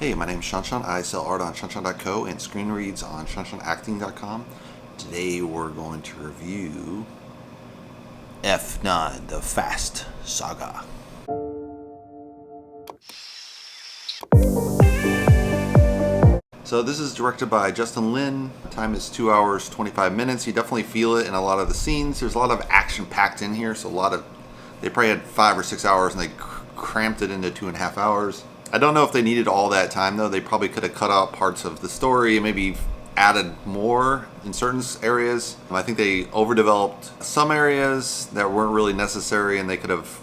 Hey, my name is ShawNshawN. I sell art on ShawNshawN.co and screen reads on ShawNshawNacting.com. Today we're going to review F9, the Fast Saga. So this is directed by Justin Lin. Time is 2 hours, 25 minutes. You definitely feel it in a lot of the scenes. There's a lot of action packed in here, so they probably had 5 or 6 hours and they cramped it into 2.5 hours. I don't know if they needed all that time though. They probably could have cut out parts of the story and maybe added more in certain areas. I think they overdeveloped some areas that weren't really necessary, and they could have,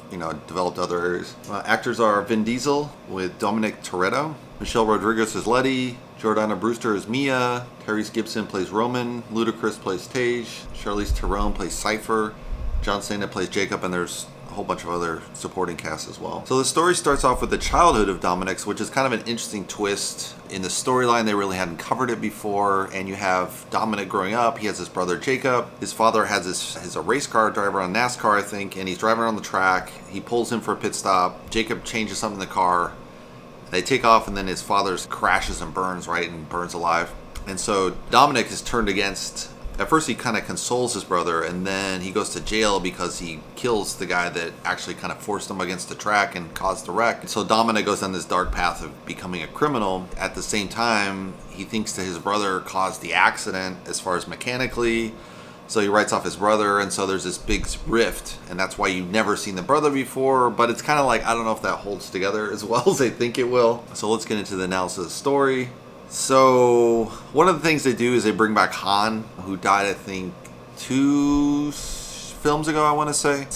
developed other areas. Actors are Vin Diesel with Dominic Toretto, Michelle Rodriguez as Letty, Jordana Brewster as Mia, Tyrese Gibson plays Roman, Ludacris plays Tej, Charlize Theron plays Cipher, Cena plays Jakob, and there's a whole bunch of other supporting casts as well. So the story starts off with the childhood of Dominic's, which is kind of an interesting twist in the storyline. They really hadn't covered it before, and you have Dominic growing up. He has his brother Jakob. His father is a race car driver on NASCAR, I think, and he's driving around the track. He pulls him for a pit stop. Jakob changes something in the car. They take off, and then his father crashes and burns alive. And so Dominic is turned against. At first he kind of consoles his brother, and then he goes to jail because he kills the guy that actually kind of forced him against the track and caused the wreck. So Dominic goes on this dark path of becoming a criminal. At the same time, he thinks that his brother caused the accident as far as mechanically. So he writes off his brother, and so there's this big rift, and that's why you've never seen the brother before. But it's kind of like, I don't know if that holds together as well as they think it will. So let's get into the analysis of the story. So one of the things they do is they bring back Han, who died, I think, 2 films ago, I want to say.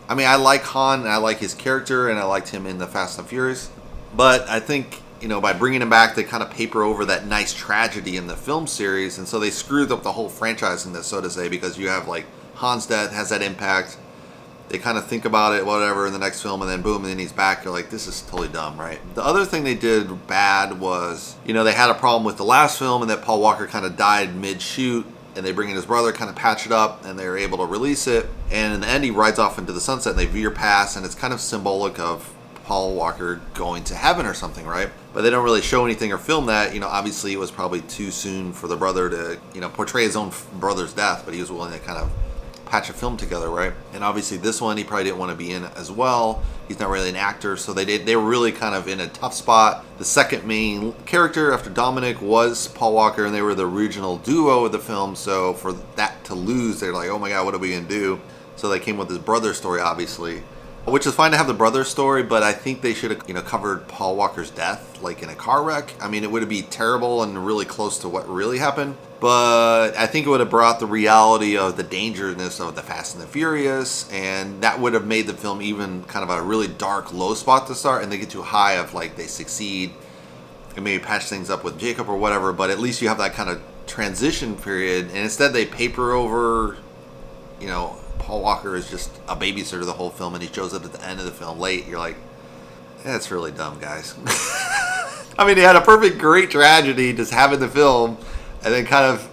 I mean, I like Han, and I like his character, and I liked him in the Fast and Furious. But I think, by bringing him back, they kind of paper over that nice tragedy in the film series, and so they screwed up the whole franchise in this, so to say, because you have, Han's death has that impact. They kind of think about it, whatever, in the next film, and then boom, and then he's back. You're like, this is totally dumb, right? The other thing they did bad was, they had a problem with the last film, and that Paul Walker kind of died mid-shoot, and they bring in his brother, kind of patch it up, and they're able to release it. And in the end, he rides off into the sunset, and they veer past, and it's kind of symbolic of Paul Walker going to heaven or something, right? But they don't really show anything or film that. Obviously, it was probably too soon for the brother to, portray his own brother's death, but he was willing to kind of patch a film together, right? And obviously this one he probably didn't want to be in as well. He's not really an actor, so they were really kind of in a tough spot. The second main character after Dominic was Paul Walker, and they were the original duo of the film, so for that to lose, they're like, oh my god, what are we gonna do? So they came with his brother story, obviously, which is fine to have the brother story, but I think they should have covered Paul Walker's death in a car wreck. I mean, it would be terrible and really close to what really happened, but I think it would have brought the reality of the dangerousness of the Fast and the Furious, and that would have made the film even kind of a really dark, low spot to start, and they get too high of they succeed and maybe patch things up with Jakob or whatever, but at least you have that kind of transition period, and instead they paper over, Paul Walker is just a babysitter the whole film, and he shows up at the end of the film late. You're like, that's really dumb, guys. I mean, he had a great tragedy just having the film, and then kind of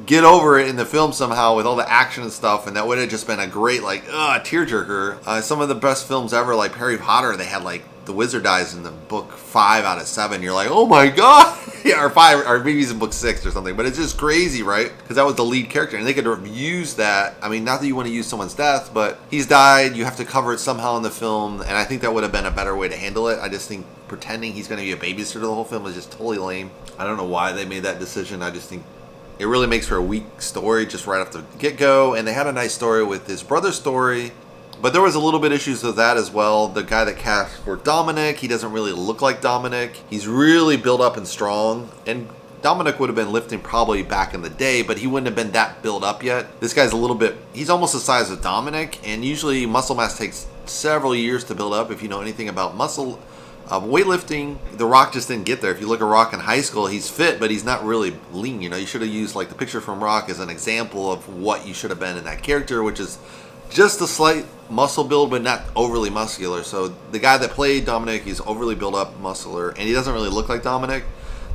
get over it in the film somehow with all the action and stuff, and that would have just been a great, tearjerker. Some of the best films ever, like Harry Potter, they had, the wizard dies in the book 5 out of 7. You're like, oh my god! Yeah, or 5, or maybe he's in book 6 or something, but it's just crazy, right? Because that was the lead character, and they could have used that. I mean, not that you want to use someone's death, but he's died, you have to cover it somehow in the film, and I think that would have been a better way to handle it. I just think pretending he's going to be a babysitter the whole film is just totally lame. I don't know why they made that decision. I just think it really makes for a weak story just right off the get-go, and they had a nice story with his brother's story, but there was a little bit issues with that as well. The guy that cast for Dominic, he doesn't really look like Dominic. He's really built up and strong, and Dominic would have been lifting probably back in the day, but he wouldn't have been that built up yet. This guy's he's almost the size of Dominic, and usually muscle mass takes several years to build up if you know anything about muscle. Weightlifting, The Rock just didn't get there. If you look at Rock in high school, he's fit, but he's not really lean. You should have used the picture from Rock as an example of what you should have been in that character, which is just a slight muscle build, but not overly muscular. So the guy that played Dominic, he's overly built up, muscular, and he doesn't really look like Dominic.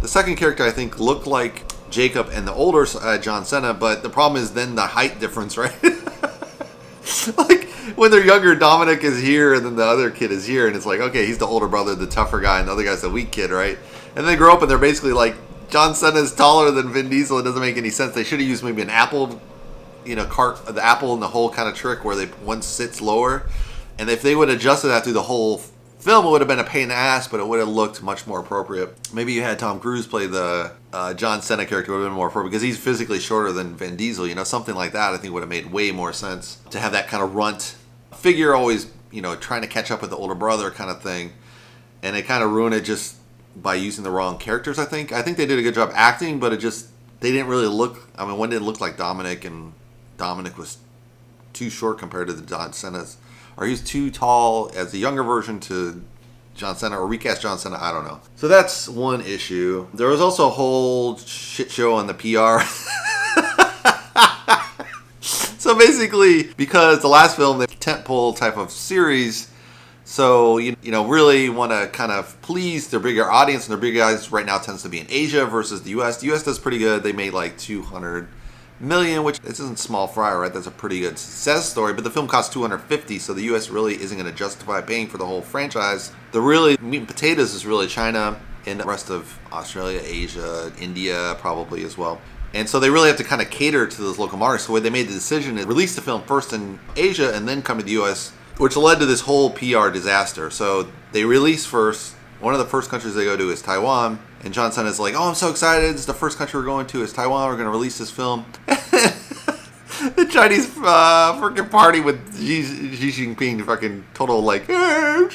The second character, I think, looked like Jakob and the older Cena, but the problem is then the height difference, right? when they're younger, Dominic is here, and then the other kid is here, and it's like, okay, he's the older brother, the tougher guy, and the other guy's the weak kid, right? And they grow up, and they're basically like, John Cena is taller than Vin Diesel. It doesn't make any sense. They should have used maybe an apple, the apple and the whole kind of trick where one sits lower. And if they would have adjusted that through the whole film, it would have been a pain in the ass, but it would have looked much more appropriate. Maybe you had Tom Cruise play the John Cena character, would have been more appropriate because he's physically shorter than Vin Diesel. Something like that I think would have made way more sense. To have that kind of runt figure always, trying to catch up with the older brother kind of thing. And they kind of ruined it just by using the wrong characters, I think. I think they did a good job acting, but they didn't really look, one didn't look like Dominic, and Dominic was too short compared to the John Cena's. Or he was too tall as the younger version to John Cena, or recast John Cena, I don't know. So that's one issue. There was also a whole shit show on the PR. So basically, because the last film, the tentpole type of series, so, really want to kind of please their bigger audience, and their bigger audience right now tends to be in Asia versus the U.S. The U.S. does pretty good. They made like $200 million, which this isn't small fry, right? That's a pretty good success story, but the film cost $250, so the U.S. really isn't going to justify paying for the whole franchise. The really meat and potatoes is really China and the rest of Australia, Asia, India probably as well. And so they really have to kind of cater to those local markets. So they made the decision to release the film first in Asia and then come to the U.S., which led to this whole PR disaster. So they release first. One of the first countries they go to is Taiwan. And John Cena's like, oh, I'm so excited. It's the first country we're going to is Taiwan. We're going to release this film. The Chinese freaking party with Xi Jinping, fucking total like, Taiwan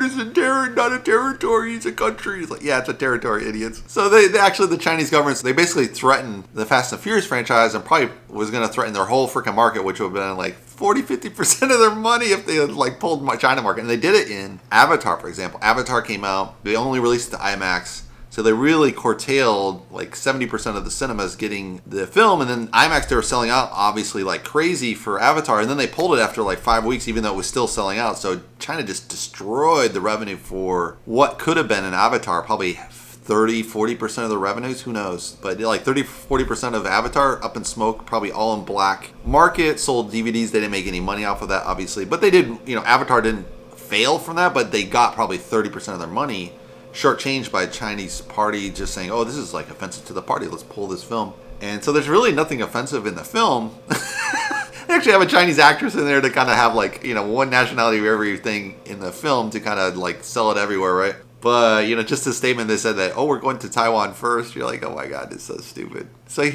is not a territory, it's a country. It's like, yeah, it's a territory, idiots. So they actually, the Chinese government, they basically threatened the Fast and Furious franchise and probably was going to threaten their whole freaking market, which would have been like 40-50% of their money if they had like pulled my China market. And they did it in Avatar, for example. Avatar came out, they only released the IMAX. So they really curtailed like 70% of the cinemas getting the film. And then IMAX, they were selling out obviously like crazy for Avatar. And then they pulled it after like 5 weeks, even though it was still selling out. So China just destroyed the revenue for what could have been an Avatar. Probably 30-40% of the revenues, who knows? But like 30-40% of Avatar up in smoke, probably all in black market. Sold DVDs, they didn't make any money off of that obviously. But they did, Avatar didn't fail from that, but they got probably 30% of their money shortchanged by a Chinese party just saying, oh, this is like offensive to the party, let's pull this film. And so there's really nothing offensive in the film. They actually have a Chinese actress in there to kind of have like, one nationality of everything in the film to kind of like sell it everywhere, right? But, just a statement that said that, oh, we're going to Taiwan first. You're like, oh my God, it's so stupid. So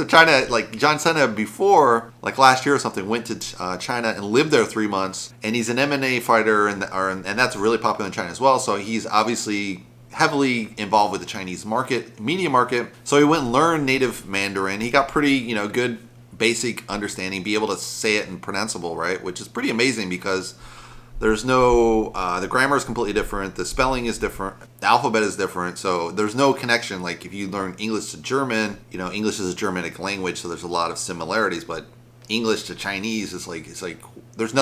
China, like John Cena before, like last year or something, went to China and lived there 3 months. And he's an MMA fighter, and that's really popular in China as well. So he's obviously heavily involved with the Chinese media market. So he went and learned native Mandarin. He got pretty, good basic understanding, be able to say it and pronounceable, right? Which is pretty amazing because there's no, the grammar is completely different, the spelling is different, the alphabet is different, so there's no connection. Like if you learn English to German, English is a Germanic language, so there's a lot of similarities, but English to Chinese is like, there's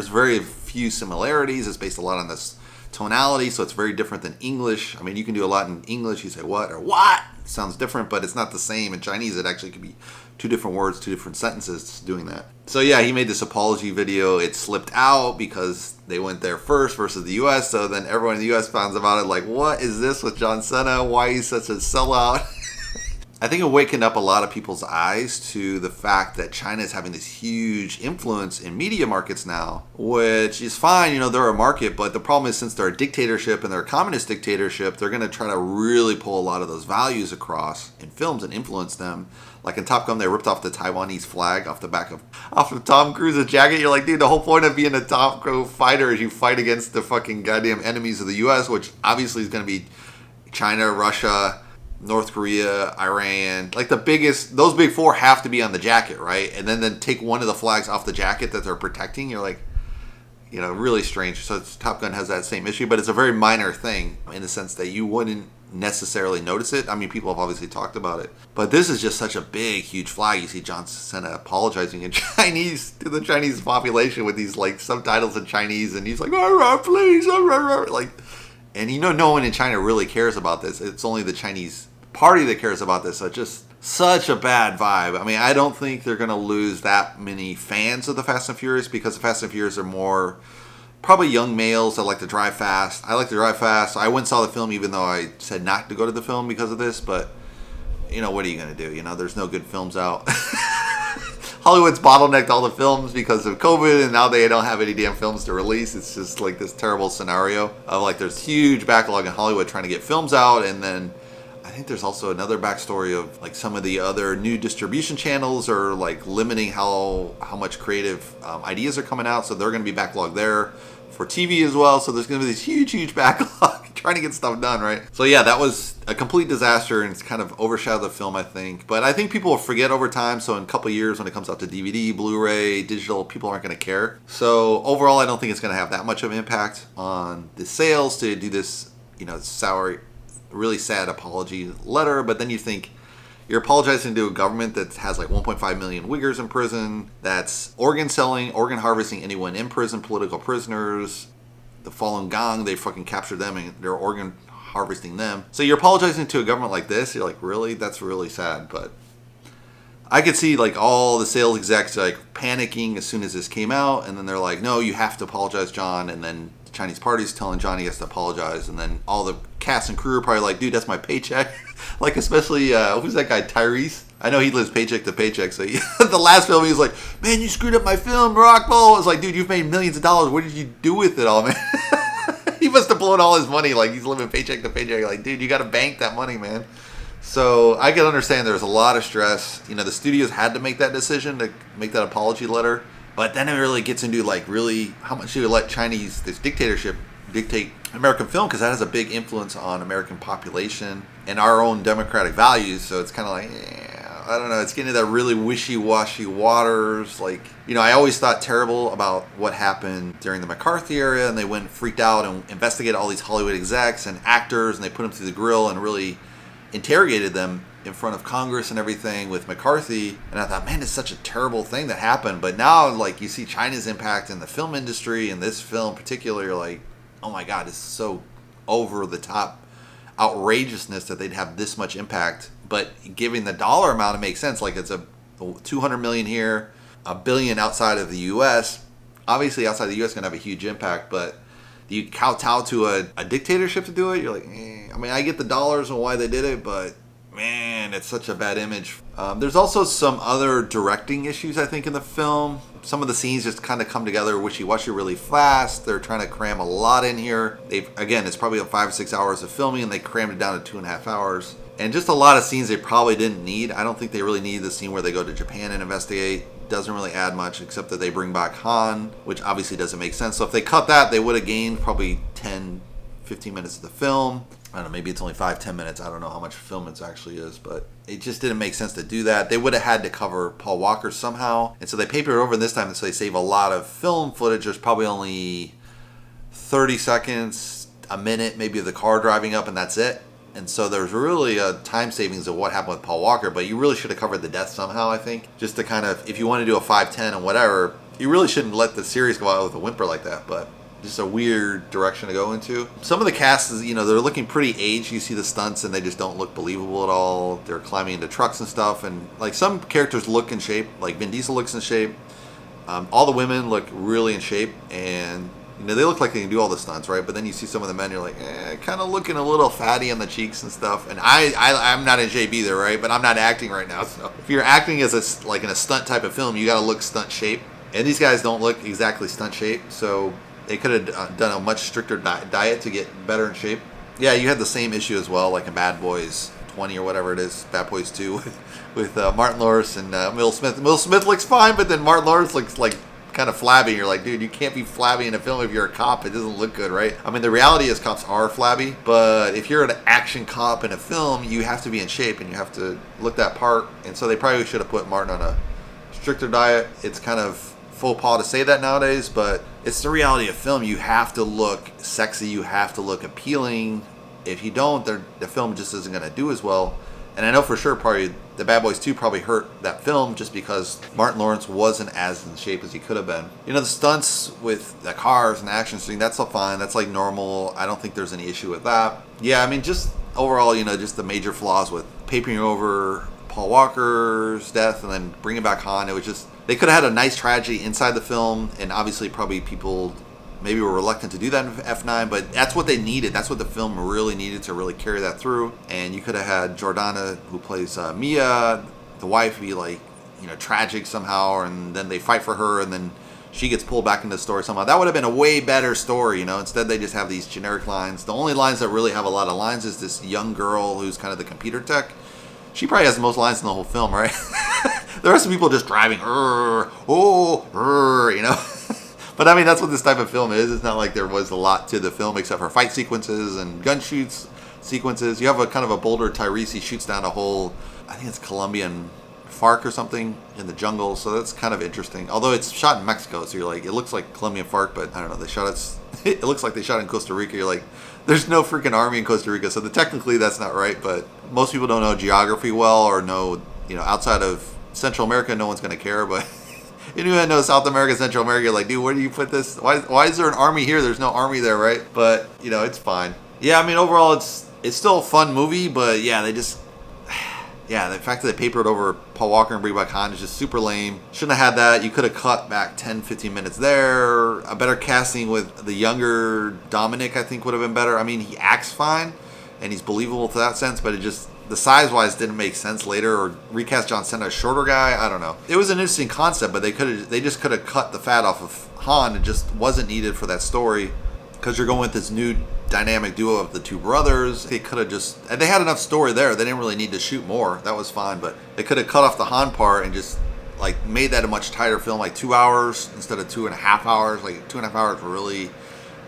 very few similarities. It's based a lot on this tonality, so it's very different than English. I mean, you can do a lot in English, you say what or what, it sounds different, but it's not the same. In Chinese, it actually could be two different words, two different sentences doing that. So yeah, he made this apology video. It slipped out because they went there first versus the US. So then everyone in the US finds about it like, what is this with John Cena? Why is he such a sellout? I think it wakened up a lot of people's eyes to the fact that China is having this huge influence in media markets now, which is fine, they're a market, but the problem is since they're a dictatorship and they're a communist dictatorship, they're going to try to really pull a lot of those values across in films and influence them. Like in Top Gun, they ripped off the Taiwanese flag off of Tom Cruise's jacket. You're like, dude, the whole point of being a top pro fighter is you fight against the fucking goddamn enemies of the US, which obviously is going to be China, Russia, North Korea, Iran, like those big four have to be on the jacket, right? And then take one of the flags off the jacket that they're protecting. You're like, really strange. So Top Gun has that same issue, but it's a very minor thing in the sense that you wouldn't necessarily notice it. I mean, people have obviously talked about it, but this is just such a big, huge flag. You see John Cena apologizing in Chinese to the Chinese population with these like subtitles in Chinese, and he's like, please, like, and no one in China really cares about this. It's only the Chinese party that cares about this. So such a bad vibe. I mean, I don't think they're going to lose that many fans of the Fast and Furious because the Fast and Furious are more probably young males that like to drive fast. I like to drive fast. I went and saw the film even though I said not to go to the film because of this, but what are you going to do? There's no good films out. Hollywood's bottlenecked all the films because of COVID, and now they don't have any damn films to release. It's just like this terrible scenario of like there's huge backlog in Hollywood trying to get films out, and then I think there's also another backstory of like some of the other new distribution channels are like limiting how much creative ideas are coming out, so they're going to be backlogged there for TV as well. So there's going to be this huge backlog trying to get stuff done, right? So yeah, that was a complete disaster, and it's kind of overshadowed the film, I think. But I think people will forget over time. So in a couple of years, when it comes out to DVD, Blu-ray, digital, people aren't going to care. So overall, I don't think it's going to have that much of an impact on the sales to do this, really sad apology letter. But then you think you're apologizing to a government that has like 1.5 million Uyghurs in prison, that's organ selling, organ harvesting anyone in prison, political prisoners. The Falun Gong, they fucking captured them and they're organ harvesting them. So you're apologizing to a government like this? You're like, really? That's really sad. But I could see like all the sales execs like panicking as soon as this came out, and then they're like, no, you have to apologize, John. And then the Chinese party's telling John he has to apologize, and then all the cast and crew are probably like, dude, that's my paycheck. Like especially who's that guy, Tyrese? I know he lives paycheck to paycheck. So the last film he was like, man, you screwed up my film, Rockball. It's like, dude, you've made millions of dollars. What did you do with it all, man? He must have blown all his money. Like he's living paycheck to paycheck. Like, dude, you got to bank that money, man. So I can understand there's a lot of stress. The studios had to make that decision to make that apology letter. But then it really gets into like really how much you let this dictatorship dictate American film, because that has a big influence on American population and our own democratic values. So it's kind of like, I don't know. It's getting to that really wishy-washy waters. Like, I always thought terrible about what happened during the McCarthy era, and they went freaked out and investigated all these Hollywood execs and actors, and they put them through the grill and really interrogated them in front of Congress and everything with McCarthy. And I thought, man, it's such a terrible thing that happened. But now, like, you see China's impact in the film industry, and this film in particular, you're like, oh my God, it's so over the top outrageousness that they'd have this much impact. But giving the dollar amount, it makes sense. Like it's a 200 million here, $1 billion outside of the U.S. Obviously, outside the U.S. going to have a huge impact. But do you kowtow to a dictatorship to do it? You're like, I mean, I get the dollars and why they did it, but man, it's such a bad image. There's also some other directing issues, I think, in the film. Some of the scenes just kind of come together wishy-washy really fast. They're trying to cram a lot in here. It's probably 5 or 6 hours of filming, and they crammed it down to 2.5 hours. And just a lot of scenes they probably didn't need. I don't think they really need the scene where they go to Japan and investigate. Doesn't really add much, except that they bring back Han, which obviously doesn't make sense. So if they cut that, they would have gained probably 10, 15 minutes of the film. I don't know, maybe it's only 5-10 minutes. I don't know how much film it actually is, but it just didn't make sense to do that. They would have had to cover Paul Walker somehow. And so they paper it over this time, so they save a lot of film footage. There's probably only 30 seconds, a minute, maybe of the car driving up, and that's it. And so there's really a time savings of what happened with Paul Walker, but you really should have covered the death somehow, I think. Just to kind of, if you want to do a 5-10 and whatever, you really shouldn't let the series go out with a whimper like that, but just a weird direction to go into. Some of the cast is, they're looking pretty aged. You see the stunts and they just don't look believable at all. They're climbing into trucks and stuff, and like some characters look in shape, like Vin Diesel looks in shape. All the women look really in shape, and they look like they can do all the stunts, right? But then you see some of the men, you're like, kind of looking a little fatty on the cheeks and stuff. And I'm not in shape either, right? But I'm not acting right now. So if you're acting as in a stunt type of film, you got to look stunt shape. And these guys don't look exactly stunt shape, so they could have done a much stricter diet to get better in shape. Yeah, you had the same issue as well, like in Bad Boys 20 or whatever it is, Bad Boys 2, with Martin Lawrence and Will Smith. Will Smith looks fine, but then Martin Lawrence looks like kind of flabby. You're like, dude, you can't be flabby in a film if you're a cop. It doesn't look good, right? I mean, the reality is cops are flabby, but if you're an action cop in a film, you have to be in shape and you have to look that part. And so they probably should have put Martin on a stricter diet. It's kind of faux pas to say that nowadays, but it's the reality of film. You have to look sexy. You have to look appealing. If you don't, the film just isn't going to do as well. And I know for sure probably the Bad Boys 2 probably hurt that film just because Martin Lawrence wasn't as in shape as he could have been. The stunts with the cars and action scene, that's all fine. That's like normal. I don't think there's any issue with that. Yeah, I mean, just overall, just the major flaws with papering over Paul Walker's death and then bringing back Han. It was just, they could have had a nice tragedy inside the film, and obviously probably people maybe were reluctant to do that in F9, but that's what they needed. That's what the film really needed to really carry that through. And you could have had Jordana, who plays Mia, the wife, be like, you know, tragic somehow, and then they fight for her, and then she gets pulled back into the story somehow. That would have been a way better story, you know. Instead, they just have these generic lines. The only lines that really have a lot of lines is this young girl who's kind of the computer tech. She probably has the most lines in the whole film, right? The rest of the people just driving, you know. But I mean, that's what this type of film is. It's not like there was a lot to the film except for fight sequences and gun shoots sequences. You have a kind of a bolder Tyrese. He shoots down a whole, I think it's Colombian FARC or something in the jungle. So that's kind of interesting. Although it's shot in Mexico, so you're like, it looks like Colombian FARC, but I don't know. They shot it. It looks like they shot in Costa Rica. You're like, there's no freaking army in Costa Rica. So technically that's not right. But most people don't know geography well, or know, you know, outside of Central America, no one's going to care. But anyone knows South America, Central America, you're like, dude, where do you put this? Why is there an army here? There's no army there, right? But, you know, it's fine. Yeah, I mean, overall, it's still a fun movie, but yeah, the fact that they papered over Paul Walker and bring back Han is just super lame. Shouldn't have had that. You could have cut back 10, 15 minutes there. A better casting with the younger Dominic, I think, would have been better. I mean, he acts fine, and he's believable to that sense, but it just, the size-wise didn't make sense later, or recast John Cena, a shorter guy. I don't know. It was an interesting concept, but they just could have cut the fat off of Han. It just wasn't needed for that story, because you're going with this new dynamic duo of the two brothers. They could have just, and they had enough story there. They didn't really need to shoot more. That was fine, but they could have cut off the Han part and just like made that a much tighter film, like 2 hours instead of 2.5 hours. Like 2.5 hours were really,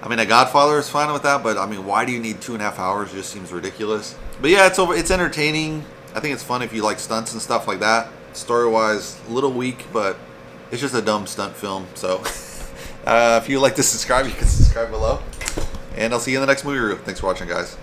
I mean, a Godfather is fine with that, but I mean, why do you need 2.5 hours? It just seems ridiculous. But yeah, it's entertaining. I think it's fun if you like stunts and stuff like that. Story-wise, a little weak, but it's just a dumb stunt film. So if you would like to subscribe, you can subscribe below. And I'll see you in the next movie review. Thanks for watching, guys.